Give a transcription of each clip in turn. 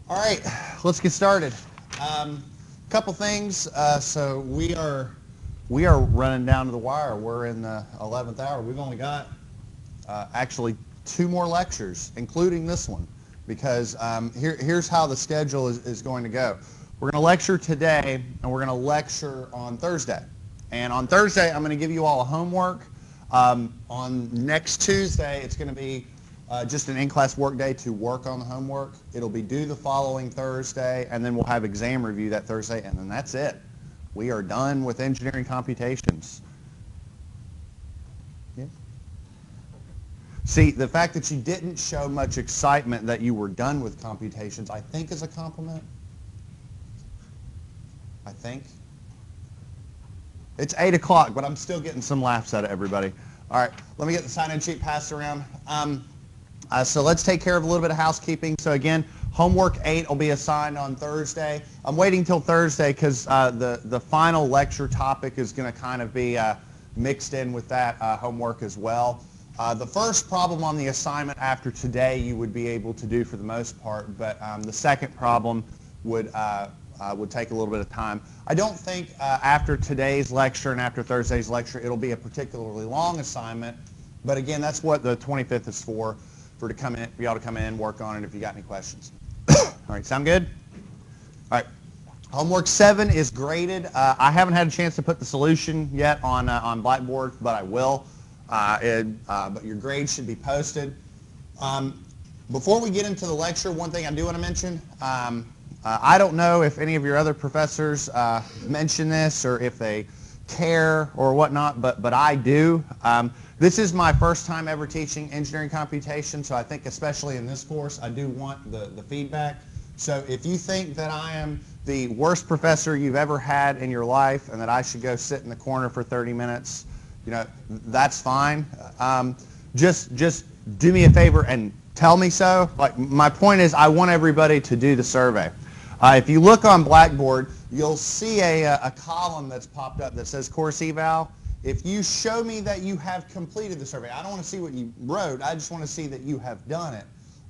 All right, let's get started. Couple things. So we are running down to the wire. We're in the 11th hour. We've only got actually 2 more lectures, including this one, because here's how the schedule is going to go. We're going to lecture today, and we're going to lecture on Thursday. And on Thursday, I'm going to give you all a homework. On next Tuesday, it's going to be just an in-class work day to work on the homework. It'll be due the following Thursday, and then we'll have exam review that Thursday, and then that's it. We are done with engineering computations. Yeah. See, the fact that you didn't show much excitement that you were done with computations, I think is a compliment. I think. It's 8 o'clock, but I'm still getting some laughs out of everybody. All right, let me get the sign-in sheet passed around. So let's take care of a little bit of housekeeping. So again, homework 8 will be assigned on Thursday. I'm waiting till Thursday because the final lecture topic is going to kind of be mixed in with that homework as well. The first problem on the assignment after today you would be able to do for the most part, but the second problem would take a little bit of time. I don't think after today's lecture and after Thursday's lecture it'll be a particularly long assignment, but again, that's what the 25th is for to come in, for y'all to come in, work on it if you got any questions. All right, sound good? All right, homework 7 is graded. I haven't had a chance to put the solution yet on Blackboard, but I will. But your grades should be posted. Before we get into the lecture, one thing I do want to mention, I don't know if any of your other professors mention this or if they care or whatnot, but I do. This is my first time ever teaching engineering computation, so I think especially in this course, I do want the feedback. So if you think that I am the worst professor you've ever had in your life and that I should go sit in the corner for 30 minutes, you know, that's fine. Just do me a favor and tell me so. Like, my point is I want everybody to do the survey. If you look on Blackboard, you'll see a column that's popped up that says course eval. If you show me that you have completed the survey, I don't want to see what you wrote, I just want to see that you have done it.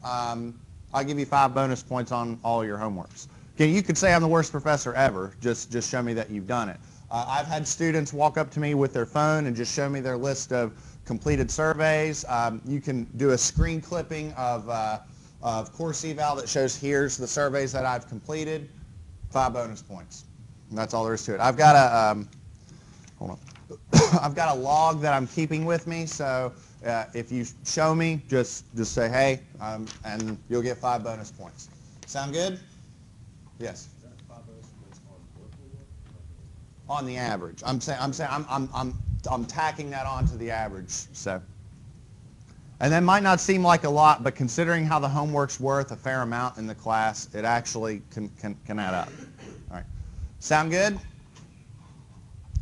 I'll give you 5 bonus points on all your homeworks. Okay, you could say I'm the worst professor ever, just show me that you've done it. I've had students walk up to me with their phone and just show me their list of completed surveys. You can do a screen clipping of course eval that shows here's the surveys that I've completed. 5 bonus points. And that's all there is to it. I've got a hold on. I've got a log that I'm keeping with me, so if you show me, just say hey, and you'll get 5 bonus points. Sound good? Yes. Is that 5 bonus points on workable work? On the average, I'm tacking that on to the average. So, and that might not seem like a lot, but considering how the homework's worth a fair amount in the class, it actually can add up. All right. Sound good? All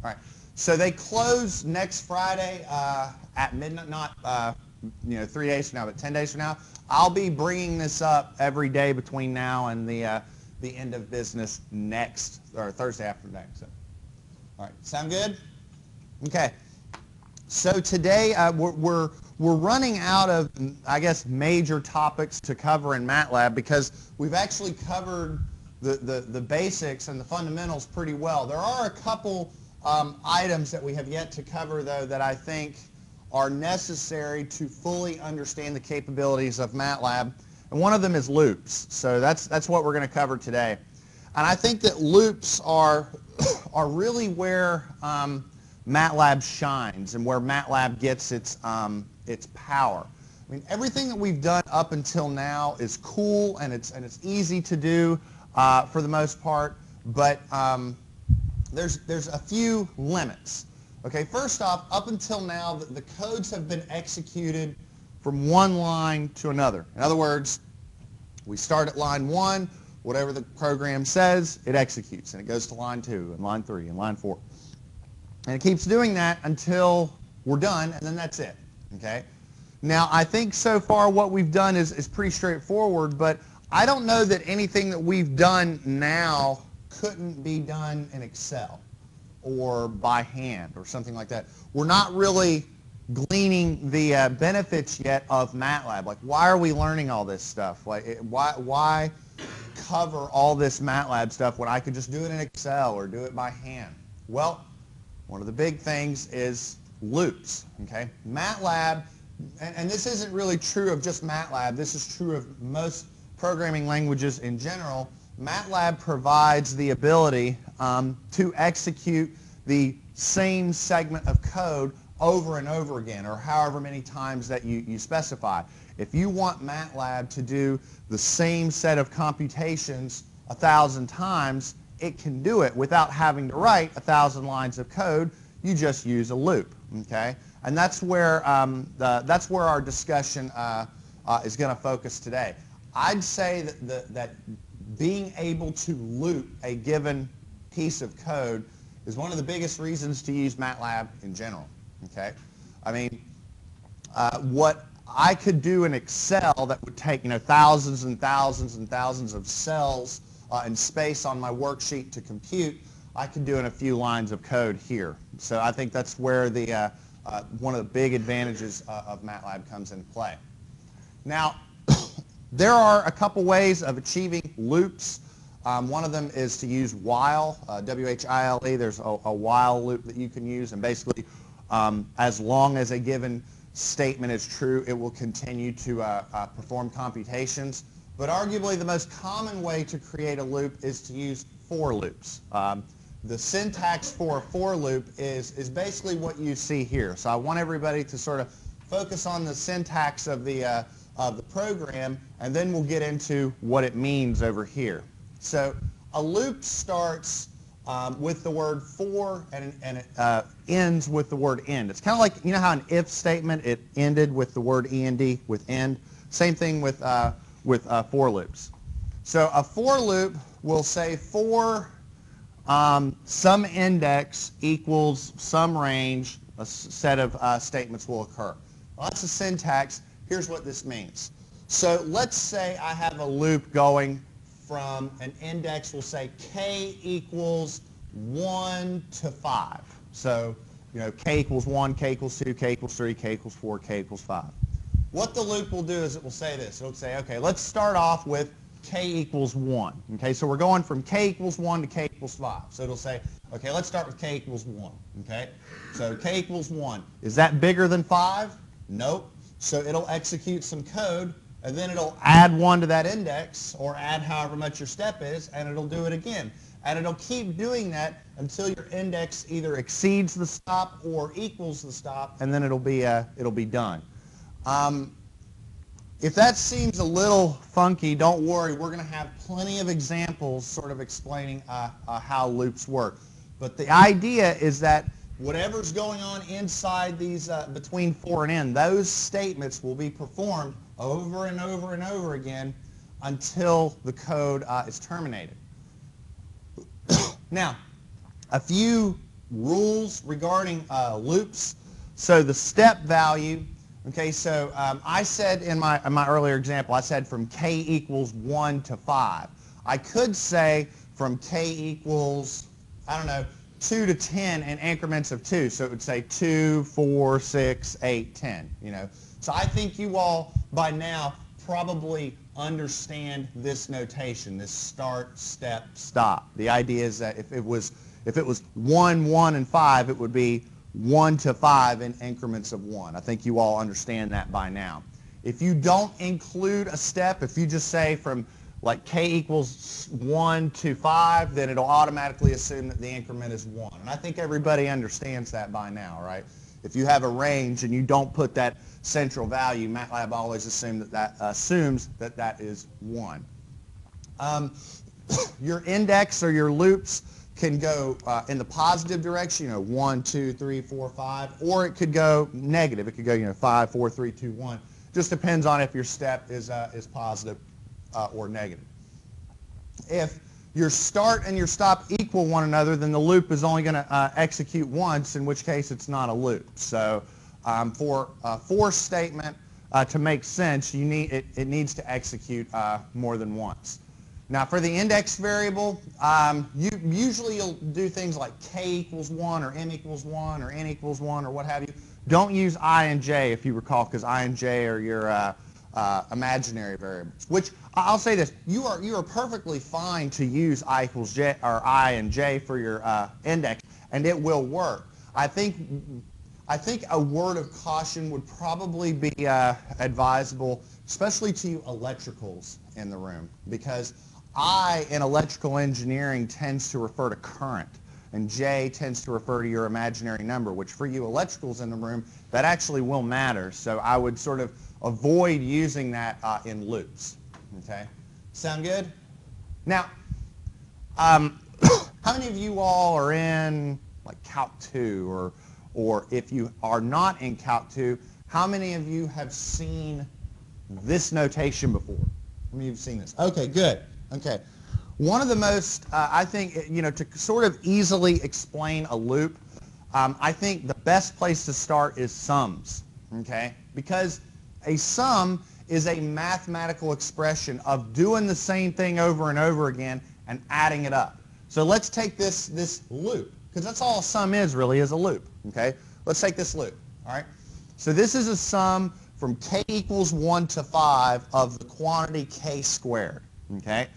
right. So they close next Friday at midnight, not 3 days from now, but 10 days from now. I'll be bringing this up every day between now and the end of business next, or Thursday afternoon. So, all right, sound good? Okay. So today we're running out of, I guess, major topics to cover in MATLAB because we've actually covered the basics and the fundamentals pretty well. There are a couple items that we have yet to cover, though, that I think are necessary to fully understand the capabilities of MATLAB, and one of them is loops. So that's what we're going to cover today. And I think that loops are really where MATLAB shines and where MATLAB gets its power. I mean, everything that we've done up until now is cool and it's easy to do for the most part, but there's a few limits. Okay, first off, up until now, the codes have been executed from one line to another. In other words, we start at line 1, whatever the program says, it executes, and it goes to line 2, and line 3, and line 4. And it keeps doing that until we're done, and then that's it. Okay? Now, I think so far what we've done is pretty straightforward, but I don't know that anything that we've done now couldn't be done in Excel or by hand or something like that. We're not really gleaning the benefits yet of MATLAB. Like, why are we learning all this stuff? Like, why cover all this MATLAB stuff when I could just do it in Excel or do it by hand? Well, one of the big things is loops, okay? MATLAB, and this isn't really true of just MATLAB, this is true of most programming languages in general. MATLAB provides the ability to execute the same segment of code over and over again, or however many times that you specify. If you want MATLAB to do the same set of computations 1,000 times, it can do it without having to write 1,000 lines of code. You just use a loop, okay? And that's where our discussion is going to focus today. I'd say that being able to loop a given piece of code is one of the biggest reasons to use MATLAB in general, okay? I mean, what I could do in Excel that would take, thousands and thousands and thousands of cells and space on my worksheet to compute, I could do in a few lines of code here. So I think that's where the one of the big advantages of MATLAB comes into play. Now, there are a couple ways of achieving loops. One of them is to use while, W-H-I-L-E. There's a while loop that you can use, and basically, as long as a given statement is true, it will continue to perform computations. But arguably, the most common way to create a loop is to use for loops. The syntax for a for loop is basically what you see here. So I want everybody to sort of focus on the syntax of the program, and then we'll get into what it means over here. So a loop starts with the word for, and it ends with the word end. It's kind of like, how an if statement, it ended with the word end, with end. Same thing with for loops. So a for loop will say for some index equals some range, a set of statements will occur. Well, that's the syntax. Here's what this means. So let's say I have a loop going from an index, we'll say k equals 1 to 5. So, k equals 1, k equals 2, k equals 3, k equals 4, k equals 5. What the loop will do is it will say this. It'll say, okay, let's start off with k equals 1. Okay, so we're going from k equals 1 to k equals 5. So it'll say, okay, let's start with k equals 1. Okay, so k equals 1. Is that bigger than 5? Nope. So it'll execute some code, and then it'll add 1 to that index, or add however much your step is, and it'll do it again. And it'll keep doing that until your index either exceeds the stop or equals the stop, and then it'll be done. If that seems a little funky, don't worry. We're going to have plenty of examples sort of explaining how loops work. But the idea is that whatever's going on inside these, between for and end, those statements will be performed over and over and over again until the code is terminated. Now, a few rules regarding loops. So the step value, okay, so I said in my earlier example, I said from k equals 1 to 5. I could say from k equals, 2 to 10 in increments of 2. So it would say 2, 4, 6, 8, 10, So I think you all, by now, probably understand this notation, this start, step, stop. The idea is that if it was 1, 1, and 5, it would be 1 to 5 in increments of 1. I think you all understand that by now. If you don't include a step, if you just say from like k equals 1 to 5, then it'll automatically assume that the increment is 1. And I think everybody understands that by now, right? If you have a range and you don't put that central value, MATLAB always assumes that that is 1. Your index or your loops can go in the positive direction, 1, 2, 3, 4, 5, or it could go negative. It could go, 5, 4, 3, 2, 1. Just depends on if your step is positive or negative. If your start and your stop equal one another, then the loop is only going to execute once, in which case it's not a loop. So for a for statement to make sense, it needs to execute more than once. Now for the index variable, usually you'll do things like k equals 1 or m equals 1 or n equals 1 or what have you. Don't use I and j if you recall, because I and j are imaginary variables. Which I'll say this: you are perfectly fine to use I equals j or I and j for your index, and it will work. I think a word of caution would probably be advisable, especially to you electricals in the room, because I in electrical engineering tends to refer to current, and J tends to refer to your imaginary number, which for you electricals in the room, that actually will matter. So I would sort of avoid using that in loops. Okay? Sound good? Now, how many of you all are in like Calc 2, or if you are not in Calc 2, how many of you have seen this notation before? How many of you have seen this? Okay, good. Okay. One of the most, I think, to sort of easily explain a loop, I think the best place to start is sums, okay? Because a sum is a mathematical expression of doing the same thing over and over again and adding it up. So let's take this loop, because that's all a sum is really, is a loop, okay? Let's take this loop, all right? So this is a sum from k equals 1 to 5 of the quantity k squared, okay?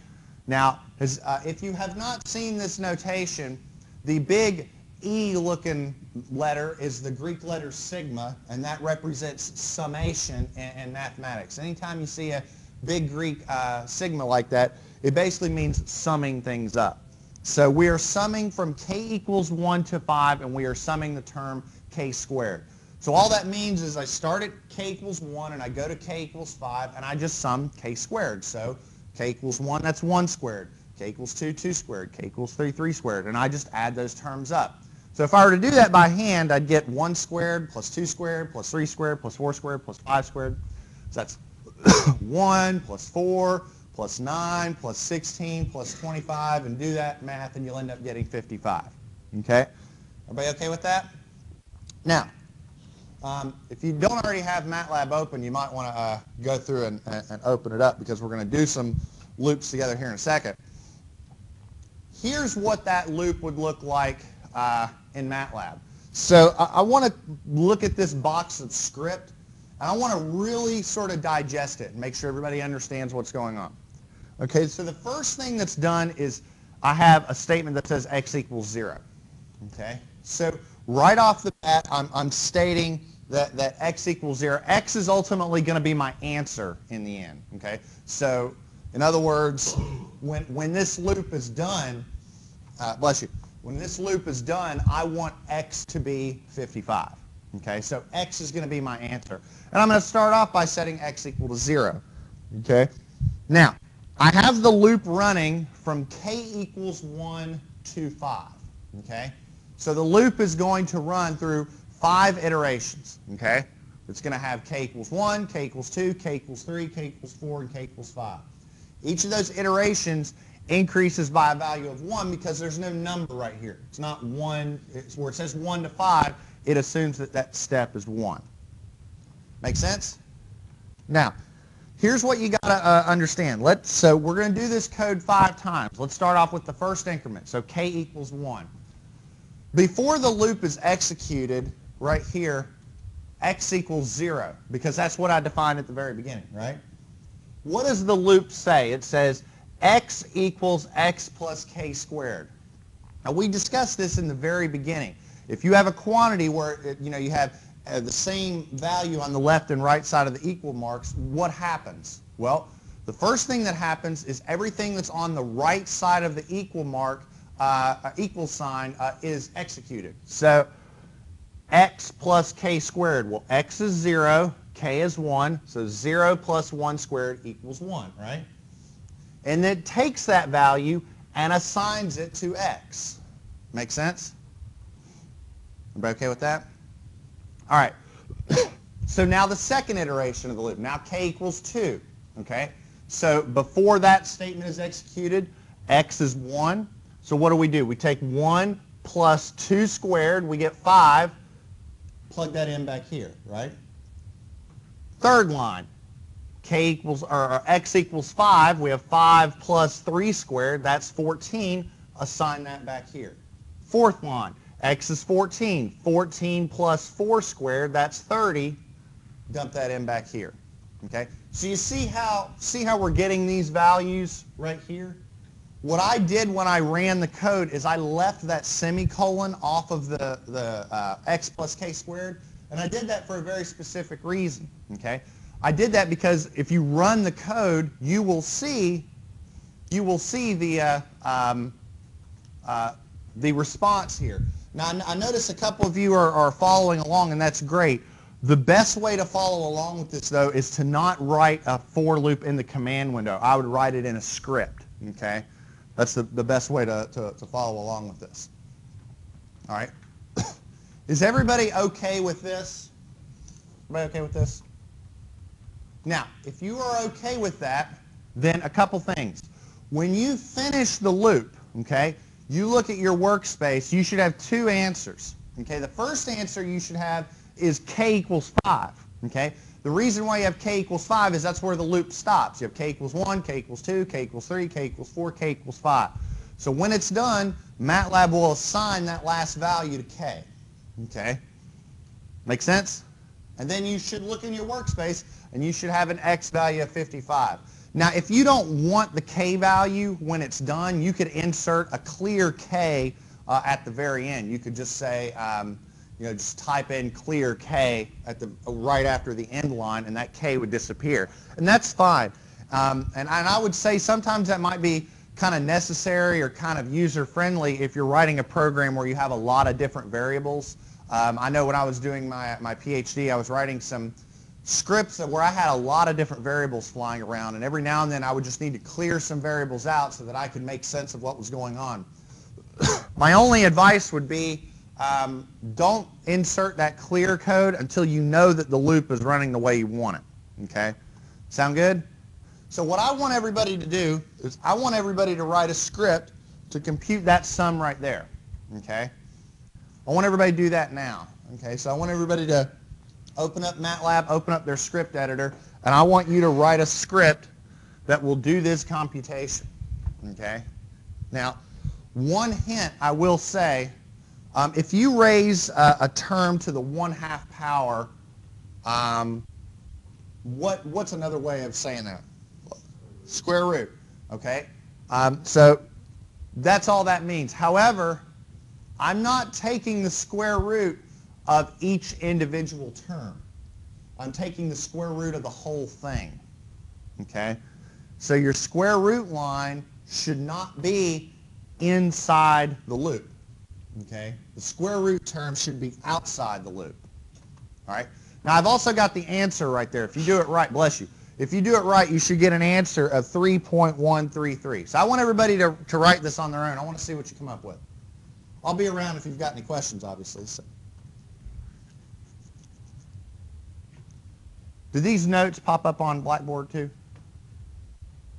Now, if you have not seen this notation, the big E-looking letter is the Greek letter sigma, and that represents summation in mathematics. Anytime you see a big Greek sigma like that, it basically means summing things up. So we are summing from k equals 1 to 5, and we are summing the term k squared. So all that means is I start at k equals 1, and I go to k equals 5, and I just sum k squared. So k equals 1, that's 1 squared. K equals 2, 2 squared. K equals 3, 3 squared. And I just add those terms up. So if I were to do that by hand, I'd get 1 squared plus 2 squared plus 3 squared plus 4 squared plus 5 squared. So that's 1 plus 4 plus 9 plus 16 plus 25. And do that math, and you'll end up getting 55. Okay? Everybody okay with that? Now, if you don't already have MATLAB open, you might want to go through and open it up, because we're going to do some loops together here in a second. Here's what that loop would look like in MATLAB. So I want to look at this box of script, and I want to really sort of digest it and make sure everybody understands what's going on. Okay, so the first thing that's done is I have a statement that says x equals 0. Okay, so right off the bat, I'm stating that x equals 0. X is ultimately going to be my answer in the end. Okay, so in other words, when this loop is done, bless you, when this loop is done, I want x to be 55. Okay, so x is going to be my answer. And I'm going to start off by setting x equal to 0. Okay, now I have the loop running from k equals 1 to 5. Okay, so the loop is going to run through 5 iterations. Okay, it's going to have k equals 1, k equals 2, k equals 3, k equals 4, and k equals 5. Each of those iterations increases by a value of 1 because there's no number right here. It's not 1. It's where it says 1 to 5, it assumes that that step is 1. Make sense? Now, here's what you got to understand. So we're going to do this code 5 times. Let's start off with the first increment. So k equals 1. Before the loop is executed, right here, x equals 0, because that's what I defined at the very beginning, right? What does the loop say? It says x equals x plus k squared. Now, we discussed this in the very beginning. If you have a quantity where you have the same value on the left and right side of the equal marks, what happens? Well, the first thing that happens is everything that's on the right side of the equal mark, equal sign, is executed. So x plus k squared. Well, x is 0, k is 1, so 0 plus 1 squared equals 1, right? And it takes that value and assigns it to x. Make sense? Everybody okay with that? All right. So now the second iteration of the loop. Now k equals 2, okay? So before that statement is executed, x is 1. So what do? We take 1 plus 2 squared, we get 5. Plug that in back here, right? Third line, x equals 5. We have 5 plus 3 squared, that's 14. Assign that back here. Fourth line, x is 14. 14 plus 4 squared, that's 30. Dump that in back here. Okay, so you see how we're getting these values right here? What I did when I ran the code is I left that semicolon off of the x plus k squared, and I did that for a very specific reason. Okay, I did that because if you run the code, you will see the response here. Now I notice a couple of you are following along, and that's great. The best way to follow along with this, though, is to not write a for loop in the command window. I would write it in a script. Okay, that's the best way to follow along with this. All right. Is everybody okay with this? Everybody okay with this? Now, if you are okay with that, then a couple things. When you finish the loop, okay, you look at your workspace, you should have two answers. Okay, the first answer you should have is k equals 5. Okay, the reason why you have k equals 5 is that's where the loop stops. You have k equals 1, k equals 2, k equals 3, k equals 4, k equals 5. So when it's done, MATLAB will assign that last value to k. Okay, make sense? And then you should look in your workspace and you should have an x value of 55. Now, if you don't want the k value when it's done, you could insert a clear k at the very end. You could just say, just type in clear k at right after the end line, and that k would disappear. And that's fine. And I would say sometimes that might be kind of necessary or kind of user-friendly if you're writing a program where you have a lot of different variables. I know when I was doing my PhD, I was writing some scripts where I had a lot of different variables flying around, and every now and then I would just need to clear some variables out so that I could make sense of what was going on. My only advice would be don't insert that clear code until you know that the loop is running the way you want it. Okay? Sound good? So what I want everybody to do is I want everybody to write a script to compute that sum right there. Okay? I want everybody to do that now. Okay? So I want everybody to open up MATLAB, open up their script editor, and I want you to write a script that will do this computation. Okay? Now, one hint I will say, if you raise a term to the 1/2 power, what's another way of saying that? Square root. Okay? So that's all that means. However, I'm not taking the square root of each individual term. I'm taking the square root of the whole thing. Okay? So your square root line should not be inside the loop. Okay? The square root term should be outside the loop. All right? Now I've also got the answer right there. If you do it right, bless you. If you do it right, you should get an answer of 3.133. So I want everybody to write this on their own. I want to see what you come up with. I'll be around if you've got any questions, obviously. So. Do these notes pop up on Blackboard too?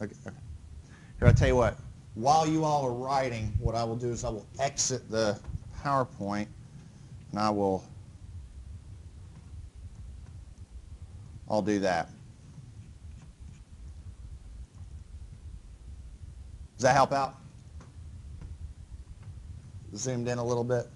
Okay. Here, I'll tell you what. While you all are writing, what I will do is I will exit the PowerPoint, and I'll do that. Does that help out? Zoomed in a little bit.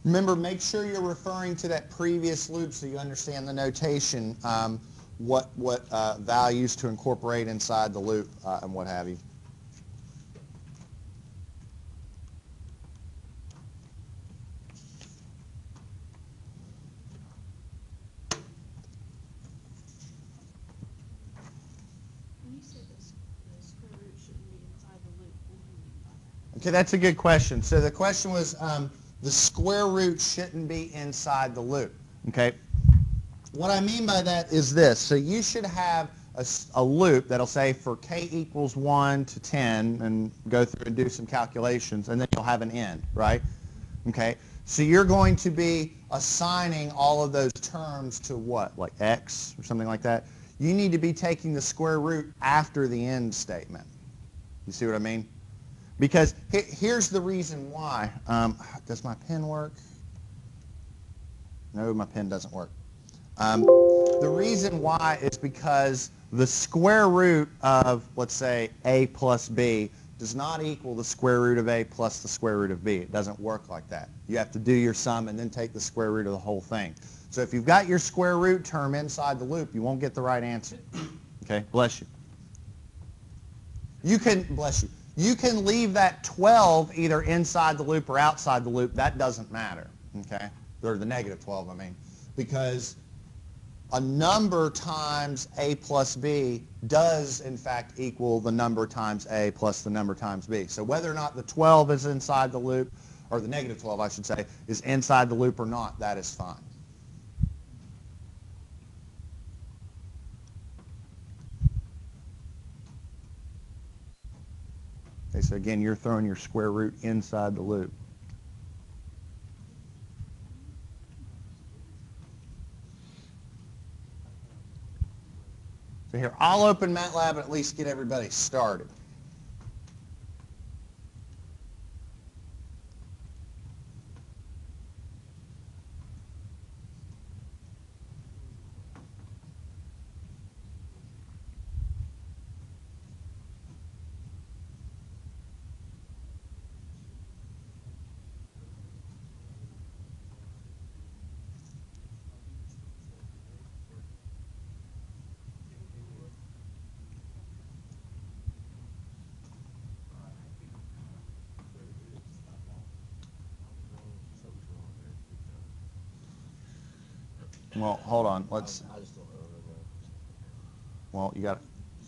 Remember, make sure you're referring to that previous loop so you understand the notation, what values to incorporate inside the loop and what have you. When you said the square root shouldn't be inside the loop, what do you mean by that? Okay, that's a good question. So the question was, the square root shouldn't be inside the loop. Okay. What I mean by that is this. So you should have a loop that'll say for k equals 1 to 10 and go through and do some calculations, and then you'll have an end, right? Okay, so you're going to be assigning all of those terms to what, like x or something like that? You need to be taking the square root after the end statement. You see what I mean? Because here's the reason why. Does my pen work? No, my pen doesn't work. The reason why is because the square root of, let's say, a plus b does not equal the square root of a plus the square root of b. It doesn't work like that. You have to do your sum and then take the square root of the whole thing. So if you've got your square root term inside the loop, you won't get the right answer. Okay, bless you. Bless you. You can leave that 12 either inside the loop or outside the loop. That doesn't matter, okay? Or the negative 12, I mean. Because a number times a plus b does, in fact, equal the number times a plus the number times b. So whether or not the 12 is inside the loop, or the negative 12, I should say, is inside the loop or not, that is fine. Okay, so again, you're throwing your square root inside the loop. So here, I'll open MATLAB and at least get everybody started. Well, hold on. Let's. I just don't know. Well,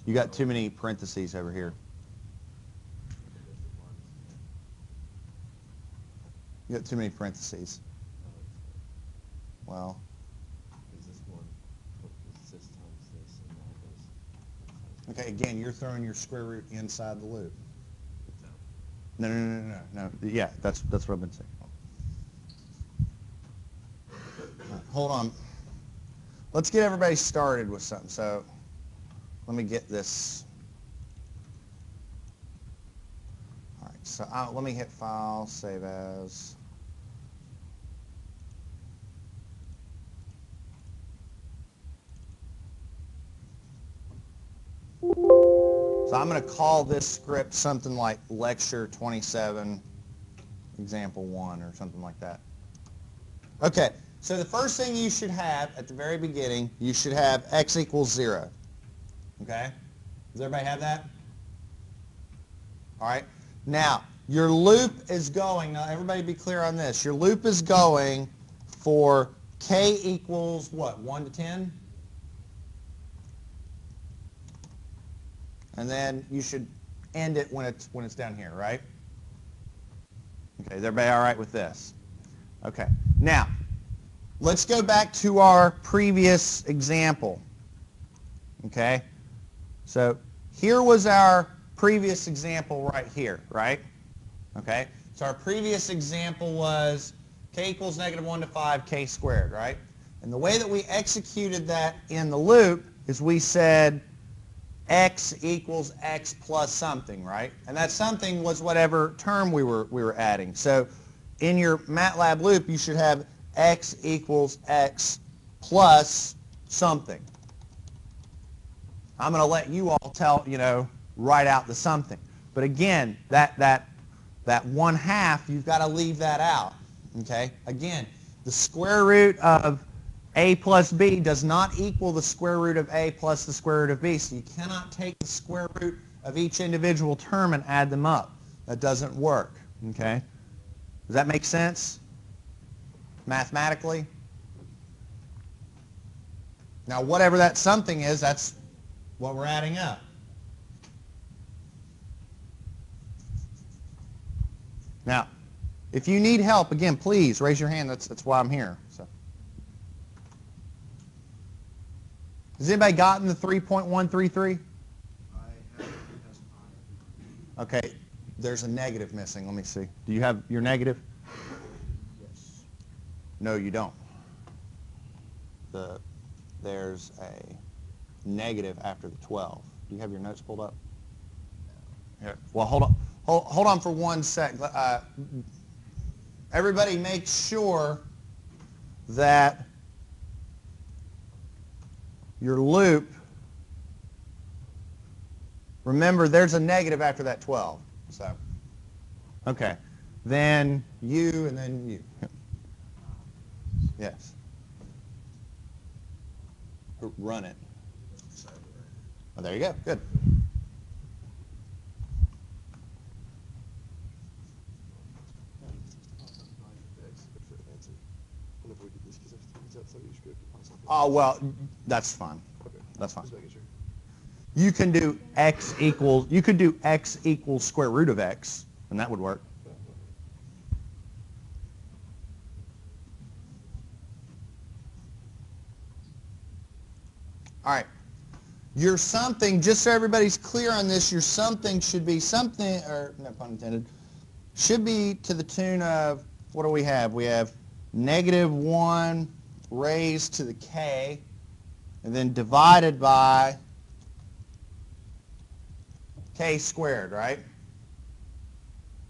you got too many parentheses over here. You got too many parentheses. Well. Is this one? Is this times this and that is? Okay. Again, you're throwing your square root inside the loop. No. Yeah, that's what I've been saying. Hold on. Let's get everybody started with something. So let me get this. All right, so let me hit File, Save As. So I'm going to call this script something like Lecture 27, Example 1, or something like that. Okay. So the first thing you should have at the very beginning, you should have x equals 0. Okay? Does everybody have that? All right. Now, your loop is going, now everybody be clear on this, your loop is going for k equals what, 1 to 10? And then you should end it when it's down here, right? Okay, is everybody all right with this? Okay. Now, let's go back to our previous example. Okay? So here was our previous example right here, right? Okay? So our previous example was k equals negative 1 to 5, k squared, right? And the way that we executed that in the loop is we said x equals x plus something, right? And that something was whatever term we were adding. So in your MATLAB loop, you should have x equals x plus something. I'm going to let you all write out the something. But again, that 1/2, you've got to leave that out. Okay? Again, the square root of a plus b does not equal the square root of a plus the square root of b. So you cannot take the square root of each individual term and add them up. That doesn't work. Okay? Does that make sense? Mathematically? Now, whatever that something is, that's what we're adding up. Now, if you need help, again, please raise your hand. That's why I'm here. So, has anybody gotten the 3.133? Okay, there's a negative missing. Let me see. Do you have your negative? No, you don't. There's a negative after the 12. Do you have your notes pulled up? Here. Well, hold on. Hold on for 1 sec. Everybody make sure that your loop, remember there's a negative after that 12. So, okay. Then you and then you. Yes. Run it. Oh, there you go. Good. Oh, well, that's fine. That's fine. You can do x equals, you could do x equals square root of x, and that would work. All right. Your something, just so everybody's clear on this, your something should be something, or no pun intended, should be to the tune of, what do we have? We have -1 raised to the k, and then divided by k squared, right?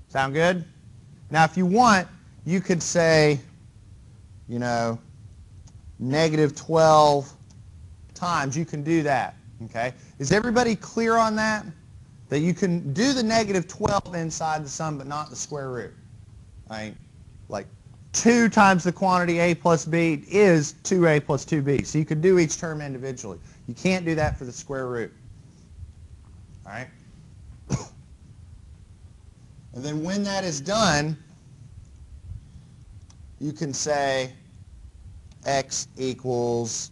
Sound good? Now, if you want, you could say, you know, -12 times. You can do that, okay? Is everybody clear on that? That you can do the -12 inside the sum, but not the square root. Right? Like 2 times the quantity a plus b is 2a plus 2b. So you could do each term individually. You can't do that for the square root. All right? And then when that is done, you can say x equals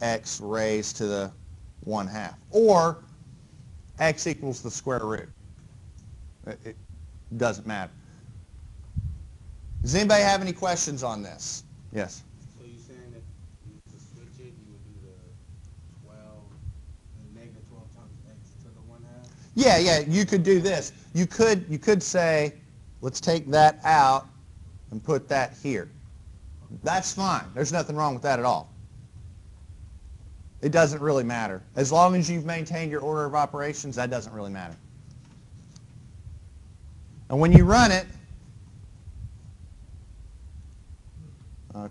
x raised to the 1/2. Or x equals the square root. It doesn't matter. Does anybody have any questions on this? Yes? So you're saying that to switch it, you would do the 12, the -12 times x to the 1/2? Yeah, you could do this. You could say, let's take that out and put that here. That's fine. There's nothing wrong with that at all. It doesn't really matter. As long as you've maintained your order of operations, that doesn't really matter. And when you run it,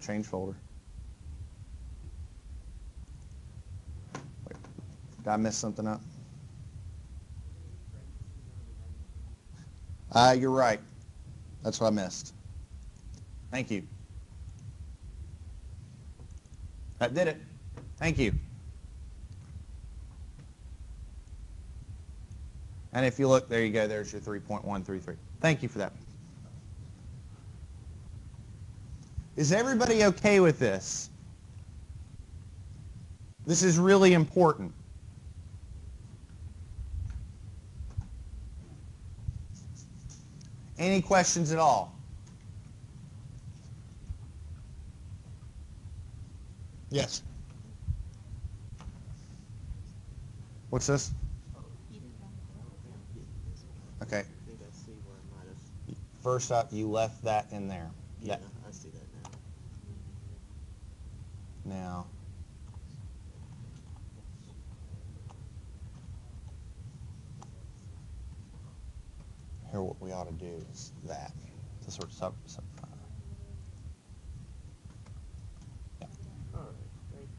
change folder. Wait, did I mess something up? You're right. That's what I missed. Thank you. That did it. Thank you. And if you look, there you go. There's your 3.133. Thank you for that. Is everybody okay with this? This is really important. Any questions at all? Yes. What's this? Okay. I think I see where I might have. First up, you left that in there. Yeah, That- I see that now. Now, here what we ought to do is that. To sort of yeah. All right, great.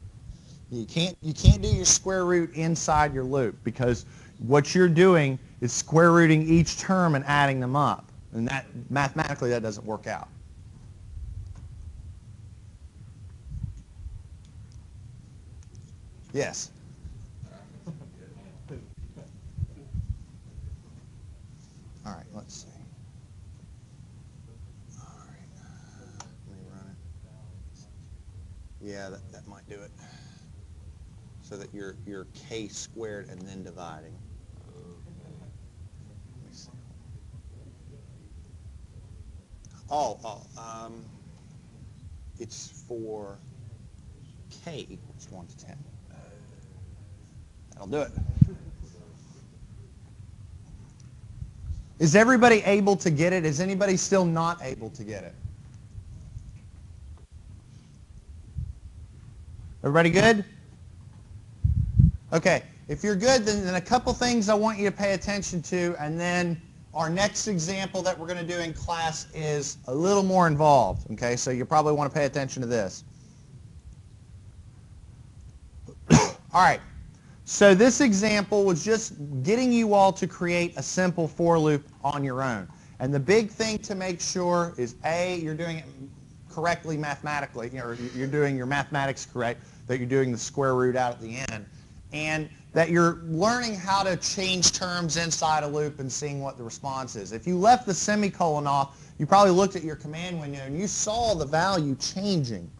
You can't do your square root inside your loop because what you're doing is square rooting each term and adding them up. And that mathematically that doesn't work out. Yes. All right, let's see. All right, let me run it. Yeah, that might do it. So that you're k squared and then dividing. Let me see. It's for k equals 1 to 10. That'll do it. Is everybody able to get it? Is anybody still not able to get it? Everybody good? Okay, if you're good, then a couple things I want you to pay attention to, and then our next example that we're going to do in class is a little more involved. Okay, so you probably want to pay attention to this. All right, so this example was just getting you all to create a simple for loop on your own. And the big thing to make sure is, A, you're doing it correctly mathematically, you're doing your mathematics correct, that you're doing the square root out at the end, and that you're learning how to change terms inside a loop and seeing what the response is. If you left the semicolon off, you probably looked at your command window and you saw the value changing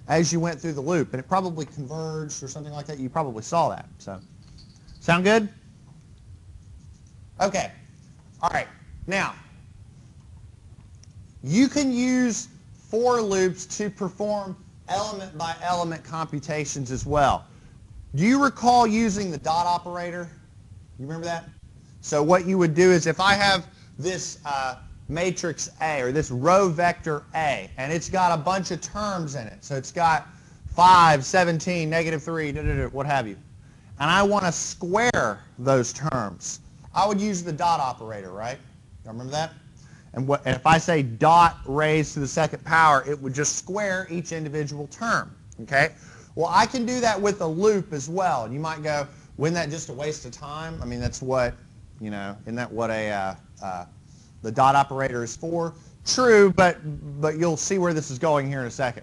as you went through the loop, and it probably converged or something like that. You probably saw that. So, sound good? Okay. All right. Now, you can use for loops to perform element by element computations as well. Do you recall using the dot operator? You remember that? So what you would do is, if I have this matrix A, or this row vector A, and it's got a bunch of terms in it, so it's got 5, 17, -3, what have you, and I want to square those terms, I would use the dot operator, right? You remember that? And if I say dot raised to the second power, it would just square each individual term, okay? Well, I can do that with a loop as well. And you might go, wasn't that just a waste of time? I mean, that's what, isn't that what the dot operator is for? True, but you'll see where this is going here in a second.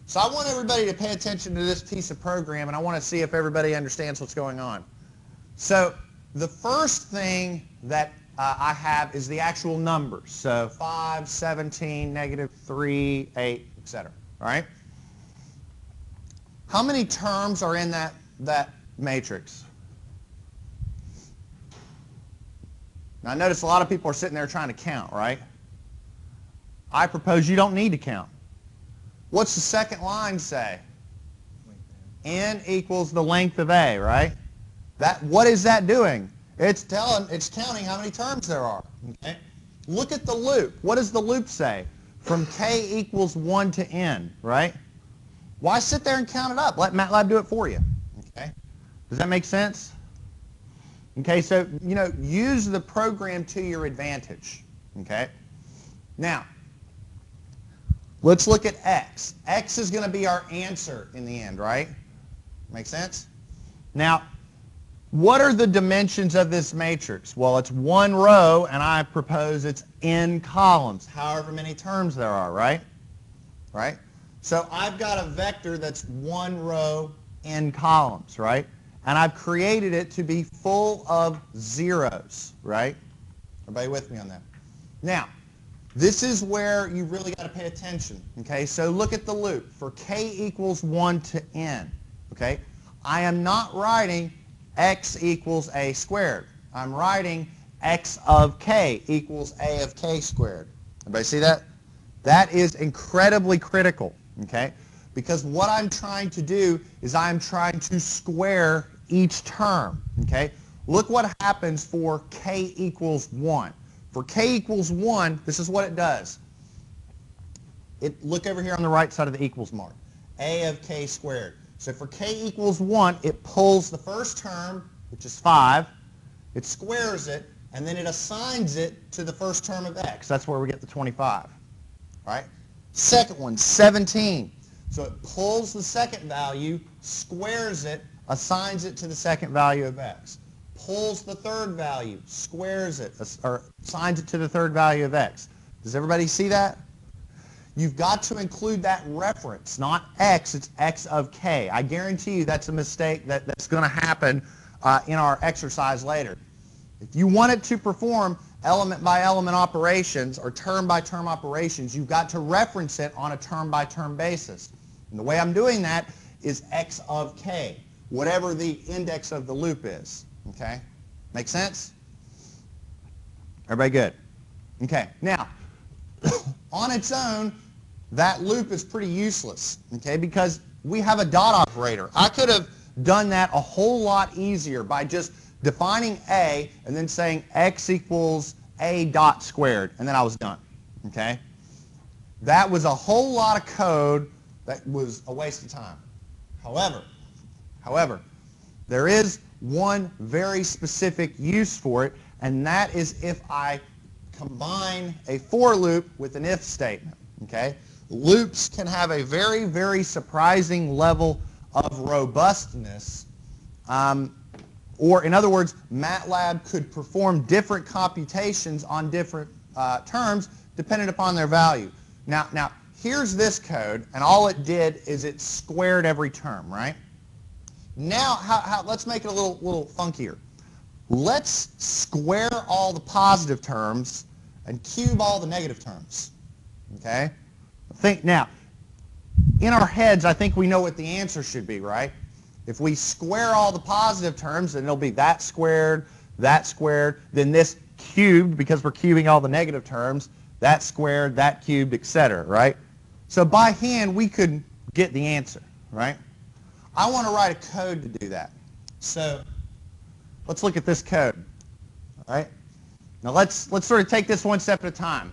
So I want everybody to pay attention to this piece of program, and I want to see if everybody understands what's going on. So the first thing that I have is the actual numbers. So 5, 17, -3, 8, etc. All right? How many terms are in that matrix? Now, I notice a lot of people are sitting there trying to count, right? I propose you don't need to count. What's the second line say? N equals the length of A, right? What is that doing? It's counting how many terms there are. Okay? Look at the loop. What does the loop say? From K equals 1 to N, right? Why sit there and count it up? Let MATLAB do it for you. Okay? Does that make sense? Okay, so, use the program to your advantage. Okay? Now, let's look at X. X is going to be our answer in the end, right? Make sense? Now, what are the dimensions of this matrix? Well, it's one row, and I propose it's n columns, however many terms there are, right? Right? So I've got a vector that's one row, n columns, right? And I've created it to be full of zeros, right? Everybody with me on that? Now, this is where you really got to pay attention, okay? So look at the loop. For K equals 1 to N, okay? I am not writing X equals A squared. I'm writing X of K equals A of K squared. Everybody see that? That is incredibly critical, okay? Because what I'm trying to do is I'm trying to square each term, okay? Look what happens for K equals 1. For K equals 1, this is what it does. Look over here on the right side of the equals mark. A of K squared. So for K equals 1, it pulls the first term, which is 5, it squares it, and then it assigns it to the first term of X. That's where we get the 25. All right? Second one, 17. So it pulls the second value, squares it, assigns it to the second value of X. Pulls the third value, squares it, or assigns it to the third value of X. Does everybody see that? You've got to include that reference, not X, it's X of K. I guarantee you that's a mistake that's going to happen in our exercise later. If you want it to perform element by element operations or term by term operations, you've got to reference it on a term by term basis. And the way I'm doing that is X of K, whatever the index of the loop is. Okay? Make sense? Everybody good? Okay. Now, on its own, that loop is pretty useless, okay, because we have a dot operator. I could have done that a whole lot easier by just defining A and then saying X equals A dot squared, and then I was done, okay? That was a whole lot of code that was a waste of time. However, there is one very specific use for it, and that is if I combine a for loop with an if statement. Okay? Loops can have a very, very surprising level of robustness. Or in other words, MATLAB could perform different computations on different terms depending upon their value. Now, here's this code, and all it did is it squared every term, right? Now, let's make it a little funkier. Let's square all the positive terms and cube all the negative terms. Okay? Think now. In our heads, I think we know what the answer should be, right? If we square all the positive terms, then it'll be that squared, then this cubed, because we're cubing all the negative terms, that squared, that cubed, etc., right? So by hand, we could get the answer, right? I want to write a code to do that. So let's look at this code, all right? Now let's sort of take this one step at a time.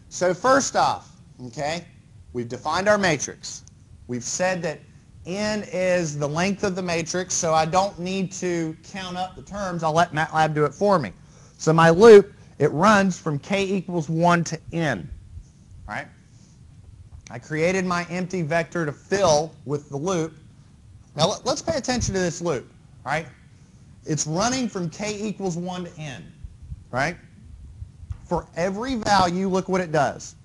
So first off, okay, we've defined our matrix. We've said that n is the length of the matrix, so I don't need to count up the terms. I'll let MATLAB do it for me. So my loop, it runs from k equals 1 to n. All right? I created my empty vector to fill with the loop. Now let's pay attention to this loop. All right? It's running from k equals 1 to n. Right? For every value, look what it does.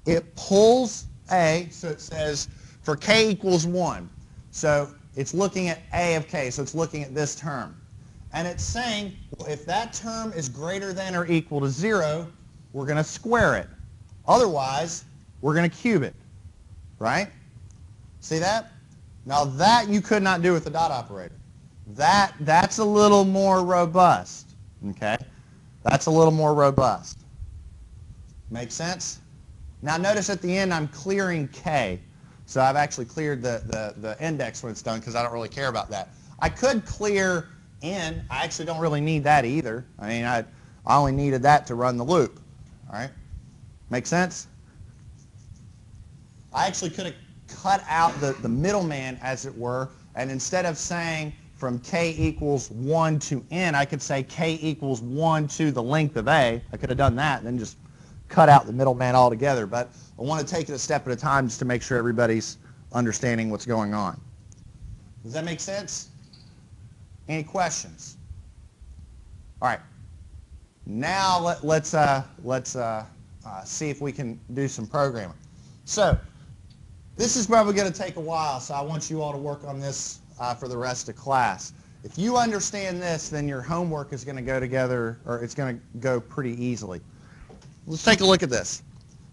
It pulls a, so it says for k equals 1. So it's looking at a of k, so it's looking at this term. And it's saying, well, if that term is greater than or equal to 0, we're going to square it. Otherwise, we're going to cube it. Right? See that? Now that you could not do with the dot operator. That's a little more robust. Okay? That's a little more robust. Make sense? Now notice at the end I'm clearing k. So I've actually cleared the index when it's done because I don't really care about that. I could clear n. I actually don't really need that either. I mean, I only needed that to run the loop. All right? Make sense? I actually could have cut out the middleman, as it were, and instead of saying from k equals 1 to n, I could say k equals 1 to the length of a. I could have done that and then just cut out the middleman altogether. But I want to take it a step at a time just to make sure everybody's understanding what's going on. Does that make sense? Any questions? All right. Now let's see if we can do some programming. So this is probably going to take a while, so I want you all to work on this for the rest of class. If you understand this, then your homework is going to go together, or it's going to go pretty easily. Let's take a look at this.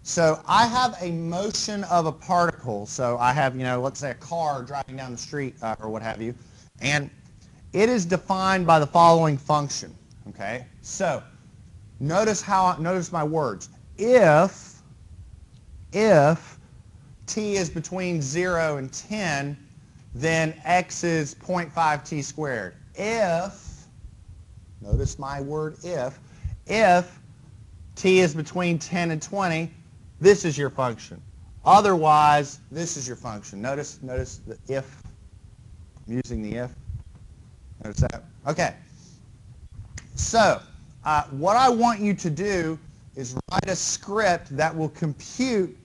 So I have a motion of a particle. So I have, let's say a car driving down the street or what have you, and it is defined by the following function. Okay. So notice my words. If t is between 0 and 10, then x is 0.5 t squared. Notice my word if t is between 10 and 20, this is your function. Otherwise, this is your function. Notice the if. I'm using the if. Notice that? Okay. So, what I want you to do is write a script that will compute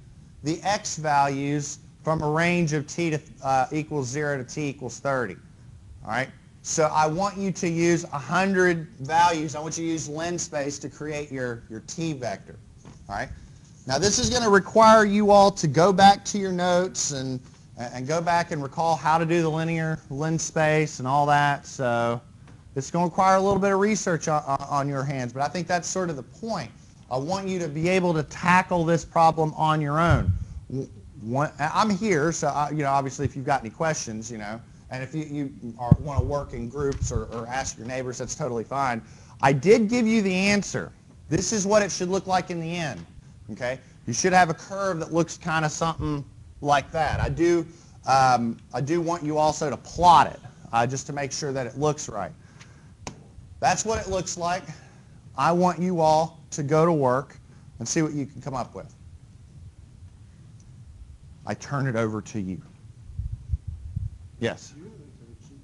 the x values from a range of t to equals 0 to t equals 30. All right? So I want you to use 100 values. I want you to use linspace to create your t vector. All right? Now this is going to require you all to go back to your notes and go back and recall how to do the linear linspace and all that. So it's going to require a little bit of research on your hands, but I think that's sort of the point. I want you to be able to tackle this problem on your own. I'm here, so obviously if you've got any questions, and if you want to work in groups or ask your neighbors, that's totally fine. I did give you the answer. This is what it should look like in the end. Okay? You should have a curve that looks kind of something like that. I do want you also to plot it, just to make sure that it looks right. That's what it looks like. I want you all to go to work and see what you can come up with. I turn it over to you. Yes. You have an Untitled sheet.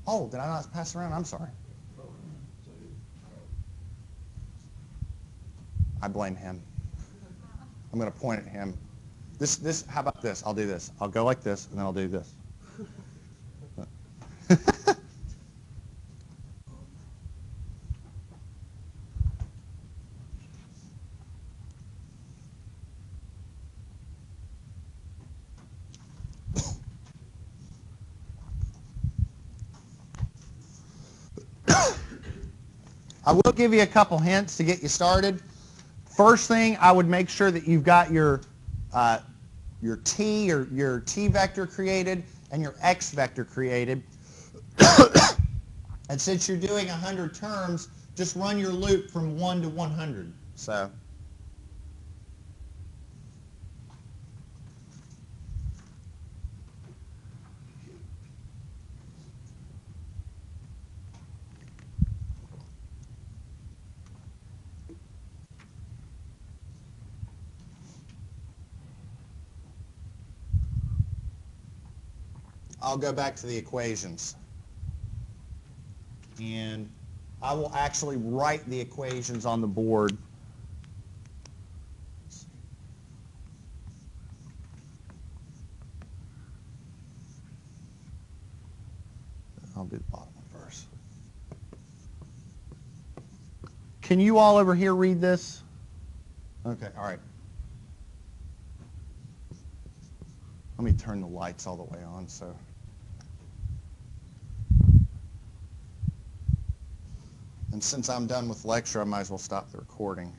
Oh, did I not pass it around? I'm sorry. I blame him. I'm going to point at him. How about this? I'll do this. I'll go like this, and then I'll do this. I will give you a couple hints to get you started. First thing, I would make sure that you've got your t, your t vector created, and your x vector created. And since you're doing 100 terms, just run your loop from 1 to 100. So. I'll go back to the equations. And I will actually write the equations on the board. I'll do the bottom one first. Can you all over here read this? Okay, all right. Let me turn the lights all the way on so. And since I'm done with lecture, I might as well stop the recording.